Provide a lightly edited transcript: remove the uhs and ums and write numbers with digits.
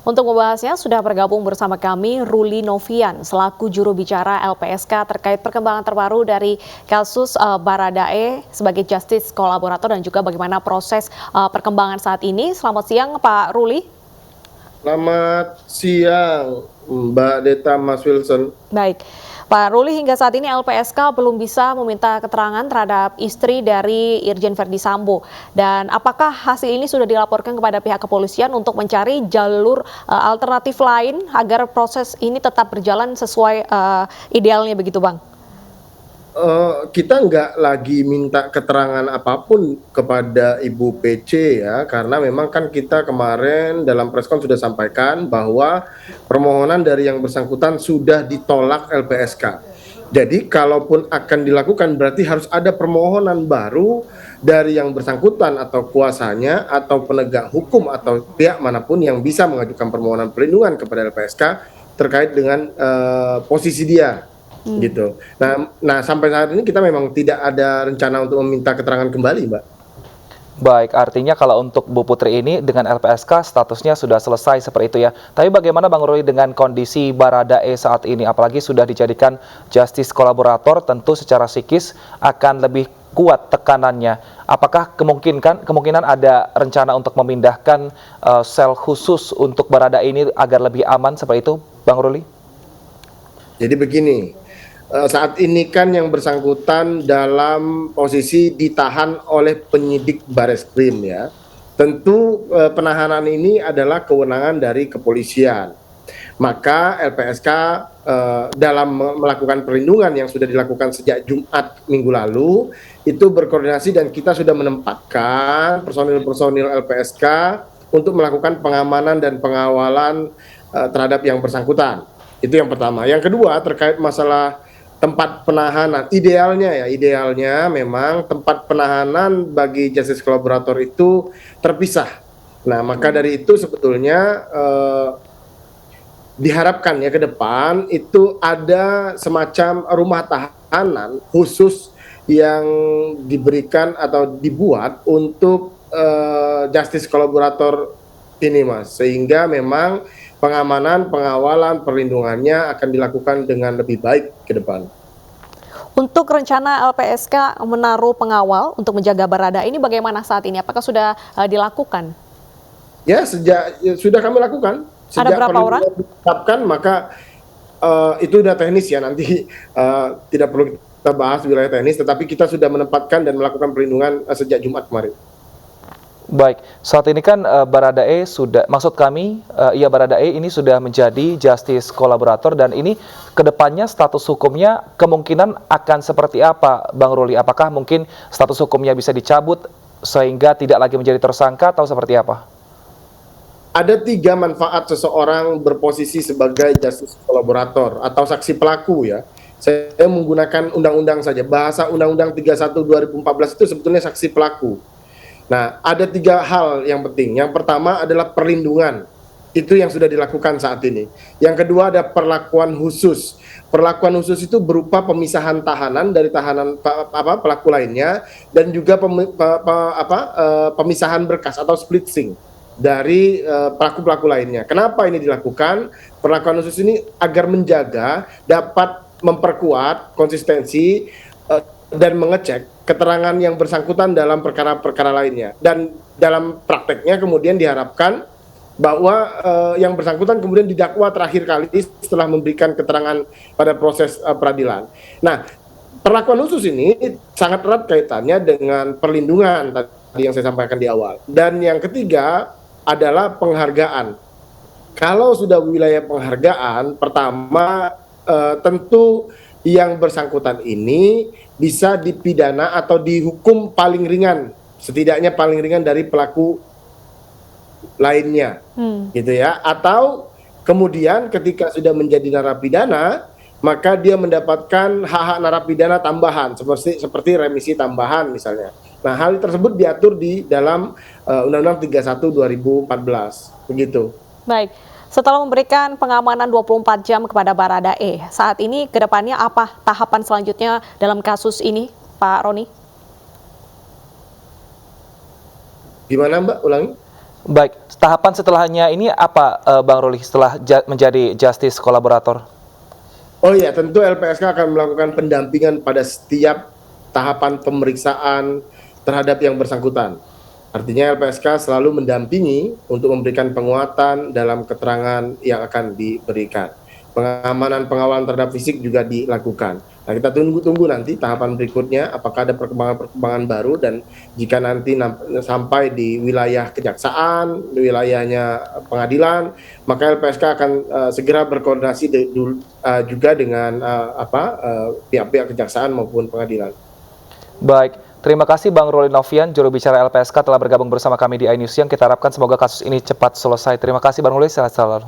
Untuk membahasnya sudah bergabung bersama kami Ruli Novian selaku juru bicara LPSK terkait perkembangan terbaru dari kasus Baradae sebagai justice kolaborator dan juga bagaimana proses perkembangan saat ini. Selamat siang Pak Ruli. Selamat siang, Mbak Deta Mas Wilson. Baik, Pak Ruli, hingga saat ini LPSK belum bisa meminta keterangan terhadap istri dari Irjen Verdi Sambo. Dan apakah hasil ini sudah dilaporkan kepada pihak kepolisian untuk mencari jalur alternatif lain agar proses ini tetap berjalan sesuai idealnya begitu, Bang? Kita nggak lagi minta keterangan apapun kepada Ibu PC ya, karena memang kan kita kemarin dalam preskon sudah sampaikan bahwa permohonan dari yang bersangkutan sudah ditolak LPSK. Jadi kalaupun akan dilakukan berarti harus ada permohonan baru dari yang bersangkutan atau kuasanya atau penegak hukum atau pihak manapun yang bisa mengajukan permohonan perlindungan kepada LPSK terkait dengan posisi dia. Gitu. Nah, sampai saat ini kita memang tidak ada rencana untuk meminta keterangan kembali, Mbak. Baik, artinya kalau untuk Bu Putri ini dengan LPSK statusnya sudah selesai seperti itu ya. Tapi bagaimana Bang Ruli dengan kondisi Baradae saat ini? Apalagi sudah dijadikan justice kolaborator, tentu secara psikis akan lebih kuat tekanannya. Apakah kemungkinan ada rencana untuk memindahkan sel khusus untuk Baradae ini agar lebih aman seperti itu, Bang Ruli? Jadi begini, saat ini kan yang bersangkutan dalam posisi ditahan oleh penyidik Bareskrim ya. Tentu penahanan ini adalah kewenangan dari kepolisian. Maka LPSK dalam melakukan perlindungan yang sudah dilakukan sejak Jumat minggu lalu itu berkoordinasi dan kita sudah menempatkan personil-personil LPSK untuk melakukan pengamanan dan pengawalan terhadap yang bersangkutan. Itu yang pertama. Yang kedua terkait masalah tempat penahanan, idealnya memang tempat penahanan bagi justice kolaborator itu terpisah. Nah, maka dari itu sebetulnya diharapkan ya ke depan itu ada semacam rumah tahanan khusus yang diberikan atau dibuat untuk justice kolaborator ini, Mas, sehingga memang pengamanan, pengawalan, perlindungannya akan dilakukan dengan lebih baik ke depan. Untuk rencana LPSK menaruh pengawal untuk menjaga Barada ini bagaimana saat ini? Apakah sudah dilakukan? Ya, sudah kami lakukan. Ada berapa orang? Ditetapkan, maka itu udah teknis ya, nanti tidak perlu kita bahas wilayah teknis, tetapi kita sudah menempatkan dan melakukan perlindungan sejak Jumat kemarin. Baik, saat ini kan Baradae sudah, maksud kami, Baradae ini sudah menjadi justice kolaborator dan ini kedepannya status hukumnya kemungkinan akan seperti apa, Bang Ruli? Apakah mungkin status hukumnya bisa dicabut sehingga tidak lagi menjadi tersangka atau seperti apa? Ada 3 manfaat seseorang berposisi sebagai justice kolaborator atau saksi pelaku ya. Saya menggunakan undang-undang saja, bahasa Undang-Undang 31 2014 itu sebetulnya saksi pelaku. Nah, ada 3 hal yang penting. Yang pertama adalah perlindungan. Itu yang sudah dilakukan saat ini. Yang kedua ada perlakuan khusus. Perlakuan khusus itu berupa pemisahan tahanan dari tahanan pelaku lainnya dan juga pemisahan berkas atau splitsing dari pelaku-pelaku lainnya. Kenapa ini dilakukan? Perlakuan khusus ini agar menjaga dapat memperkuat konsistensi dan mengecek keterangan yang bersangkutan dalam perkara-perkara lainnya. Dan dalam prakteknya kemudian diharapkan bahwa yang bersangkutan kemudian didakwa terakhir kali setelah memberikan keterangan pada proses peradilan. Nah, perlakuan khusus ini sangat erat kaitannya dengan perlindungan tadi yang saya sampaikan di awal. Dan yang ketiga adalah penghargaan. Kalau sudah wilayah penghargaan, pertama tentu yang bersangkutan ini bisa dipidana atau dihukum paling ringan, setidaknya paling ringan dari pelaku lainnya, gitu ya. Atau kemudian ketika sudah menjadi narapidana, maka dia mendapatkan hak-hak narapidana tambahan, seperti remisi tambahan misalnya. Nah, hal tersebut diatur di dalam Undang-Undang 31 2014, begitu. Baik. Setelah memberikan pengamanan 24 jam kepada Baradae, saat ini ke depannya apa tahapan selanjutnya dalam kasus ini, Pak Roni? Gimana, Mbak? Ulangi. Baik, tahapan setelahnya ini apa, Bang Ruli, setelah menjadi justice kolaborator? Oh iya, tentu LPSK akan melakukan pendampingan pada setiap tahapan pemeriksaan terhadap yang bersangkutan. Artinya LPSK selalu mendampingi untuk memberikan penguatan dalam keterangan yang akan diberikan. Pengamanan pengawalan terhadap fisik juga dilakukan. Nah, kita tunggu nanti tahapan berikutnya apakah ada perkembangan-perkembangan baru, dan jika nanti sampai di wilayah kejaksaan, di wilayahnya pengadilan, maka LPSK akan segera berkoordinasi juga dengan pihak-pihak kejaksaan maupun pengadilan. Baik, terima kasih Bang Ruli Novian, juru bicara LPSK telah bergabung bersama kami di iNews Siang. Kita harapkan semoga kasus ini cepat selesai. Terima kasih Bang Ruli, sehat selalu.